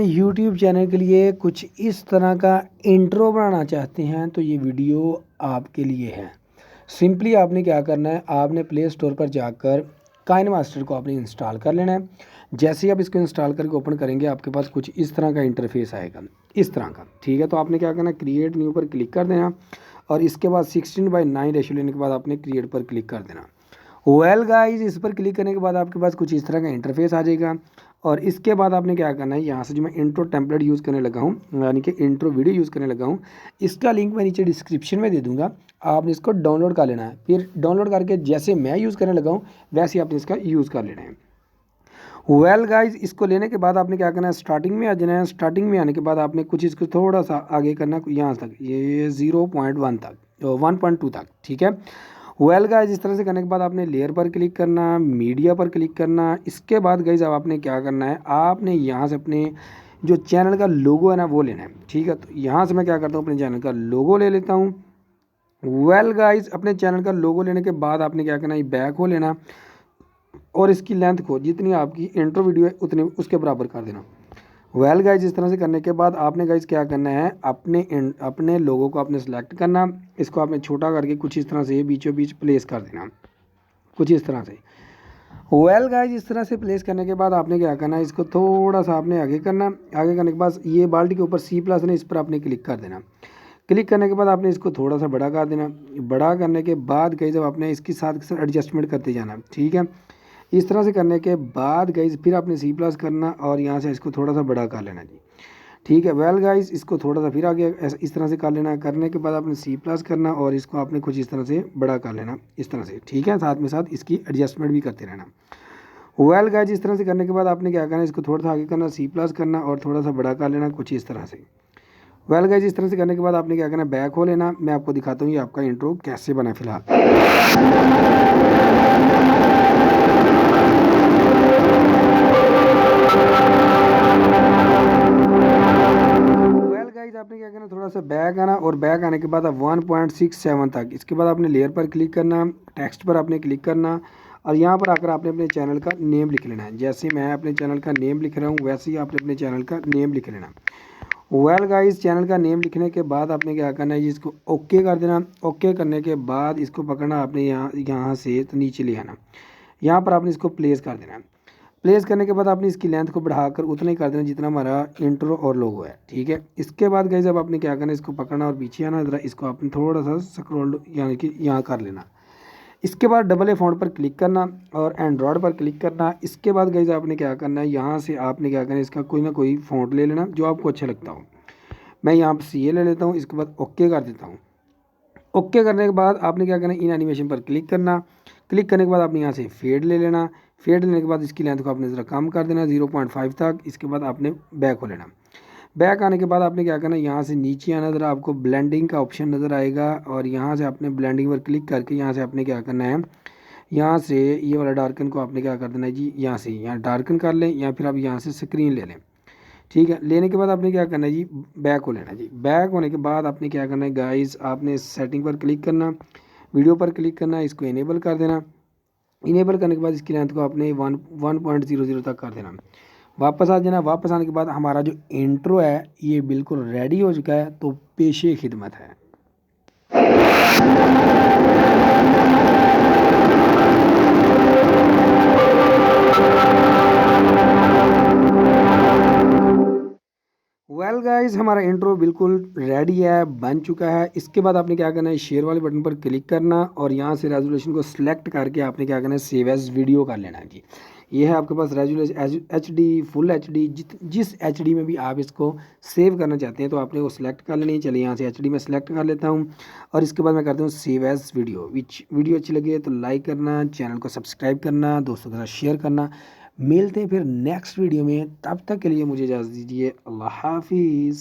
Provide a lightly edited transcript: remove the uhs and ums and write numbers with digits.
YouTube channel के लिए कुछ इस तरह का इंट्रो बनाना चाहते हैं तो ये वीडियो आपके लिए है। सिंपली आपने क्या करना है, आपने प्ले स्टोर पर जाकर काइनमास्टर को आपने इंस्टॉल कर लेना है। जैसे ही आप इसको इंस्टॉल करके ओपन करेंगे आपके पास कुछ इस तरह का इंटरफेस आएगा, इस तरह का। ठीक है, तो आपने क्या करना है, क्रिएट न्यू पर क्लिक कर देना और इसके बाद 16:9 रेशो लेने के बाद आपने क्रिएट पर क्लिक कर देना। वेल गाइज, इस पर क्लिक करने के बाद आपके पास कुछ इस तरह का इंटरफेस आ जाएगा और इसके बाद आपने क्या करना है, यहाँ से जो मैं इंट्रो टेम्पलेट यूज़ करने लगा हूँ, यानी कि इंट्रो वीडियो यूज़ करने लगा हूँ, इसका लिंक मैं नीचे डिस्क्रिप्शन में दे दूँगा। आपने इसको डाउनलोड कर लेना है। फिर डाउनलोड करके जैसे मैं यूज़ करने लगा हूँ वैसे ही आपने इसका यूज़ कर लेना है। वेल गाइज, इसको लेने के बाद आपने क्या करना है, स्टार्टिंग में आ जाना है। स्टार्टिंग में आने के बाद आपने कुछ इसको थोड़ा सा आगे करना है, यहाँ तक, ये 0.1 तक, 1.2 तक। ठीक है, वेल गाइज, इस तरह से करने के बाद आपने लेयर पर क्लिक करना, मीडिया पर क्लिक करना। इसके बाद गाइज अब आपने क्या करना है, आपने यहाँ से अपने जो चैनल का लोगो है ना वो लेना है। ठीक है, तो यहाँ से मैं क्या करता हूँ, अपने चैनल का लोगो ले लेता हूँ। वेल गाइज, अपने चैनल का लोगो लेने के बाद आपने क्या करना है, बैक हो लेना और इसकी लेंथ को जितनी आपकी इंट्रो वीडियो है उतनी उसके बराबर कर देना। वेल गाइज, इस तरह से करने के बाद आपने गाइज क्या करना है, अपने लोगों को आपने सेलेक्ट करना, इसको आपने छोटा करके कुछ इस तरह से बीचों बीच प्लेस कर देना, कुछ इस तरह से। वेल गाइज, इस तरह से प्लेस करने के बाद आपने क्या करना है, इसको थोड़ा सा आपने आगे करना। आगे करने के बाद ये बाल्टी के ऊपर C+ है, इस पर आपने क्लिक कर देना। क्लिक करने के बाद आपने इसको थोड़ा सा बड़ा कर देना। बड़ा करने के बाद गाइज जब आपने इसके साथ एडजस्टमेंट करते जाना। ठीक है, इस तरह से करने के बाद गाइज फिर आपने C+ करना और यहाँ से इसको थोड़ा सा बड़ा कर लेना जी। ठीक है, वेल गाइज, इसको थोड़ा सा फिर आगे इस तरह से कर लेना। करने के बाद आपने C+ करना और इसको आपने कुछ इस तरह से बड़ा कर लेना, इस तरह से। ठीक है, साथ में साथ इसकी एडजस्टमेंट भी करते रहना। वेल गाइज, इस तरह से करने के बाद आपने क्या करना है, इसको थोड़ा सा आगे करना, C+ करना और थोड़ा सा बड़ा कर लेना, कुछ इस तरह से। वेल गाइज, इस तरह से करने के बाद आपने क्या करना है, बैक हो लेना। मैं आपको दिखाता हूँ ये आपका इंट्रो कैसे बना फिलहाल। आपने क्या करना, थोड़ा सा बैक आना और बैक आने के बाद आप 1.67 तक, इसके बाद आपने लेयर पर क्लिक करना, टेक्स्ट पर आपने क्लिक करना और यहाँ पर आकर आपने अपने चैनल का नेम लिख लेना है। जैसे मैं अपने चैनल का नेम लिख रहा हूँ वैसे ही आपने अपने चैनल का नेम लिख लेना। वेल गाइस, चैनल का नेम लिखने के बाद आपने क्या करना है, इसको ओके कर देना। ओके करने के बाद इसको पकड़ना, आपने यहाँ से तो नीचे ले आना, यहाँ पर आपने इसको प्लेस कर देना। प्लेस करने के बाद आपने इसकी लेंथ को बढ़ाकर उतना ही कर देना जितना हमारा इंट्रो और लोगो है। ठीक है, इसके बाद गाइस अब आपने क्या करना है, इसको पकड़ना और पीछे आना ज़रा, इसको आपने थोड़ा सा स्क्रॉल यानी कि यहाँ कर लेना। इसके बाद डबल ए फ़ॉन्ट पर क्लिक करना और एंड्रॉयड पर क्लिक करना। इसके बाद गाइस आपने क्या करना है, यहाँ से आपने क्या करना है, इसका कोई ना कोई फ़ॉन्ट ले लेना जो आपको अच्छा लगता हो। मैं यहाँ पर CA ले लेता हूँ। इसके बाद ओके कर देता हूँ। ओके करने के बाद आपने क्या करना है, इन एनिमेशन पर क्लिक करना। क्लिक करने के बाद आपने यहाँ से फेड ले लेना। फेड लेने के बाद इसकी लेंथ को आपने ज़रा कम कर देना 0.5 तक। इसके बाद आपने बैक हो लेना। बैक आने के बाद आपने क्या करना है, यहाँ से नीचे आना, ज़रा आपको ब्लेंडिंग का ऑप्शन नज़र आएगा और यहाँ से आपने ब्लेंडिंग पर क्लिक करके यहाँ से आपने क्या करना है, यहाँ से ये वाला डार्कन को आपने क्या कर देना है जी, यहाँ से यहाँ डार्कन कर लें या फिर आप यहाँ से स्क्रीन ले लें। ठीक है, लेने के बाद आपने क्या करना है जी, बैक हो लेना जी। बैक होने के बाद आपने क्या करना है गाइस, आपने सेटिंग पर क्लिक करना, वीडियो पर क्लिक करना, इसको इनेबल कर देना। इनेबल करने के बाद इसकी लेंथ को आपने 1.00 तक कर देना। वापस आ जाना। वापस आने के बाद हमारा जो इंट्रो है ये बिल्कुल रेडी हो चुका है, तो पेशे खिदमत है। वेल गाइस, हमारा इंट्रो बिल्कुल रेडी है, बन चुका है। इसके बाद आपने क्या करना है, शेयर वाले बटन पर क्लिक करना और यहाँ से रेजोल्यूशन को सिलेक्ट करके आपने क्या करना है, सेव एज वीडियो कर लेना है जी। ये है आपके पास रेजोल्यूशन HD, फुल HD, जिस HD में भी आप इसको सेव करना चाहते हैं तो आपने वो सिलेक्ट कर लेनी है। चलिए यहाँ से HD में सिलेक्ट कर लेता हूँ और इसके बाद मैं करता हूँ सेव एज वीडियो। वीडियो अच्छी लगी तो लाइक करना, चैनल को सब्सक्राइब करना, दोस्तों के साथ शेयर करना। मिलते हैं फिर नेक्स्ट वीडियो में, तब तक के लिए मुझे इजाज़त दीजिए। अल्लाह हाफिज़।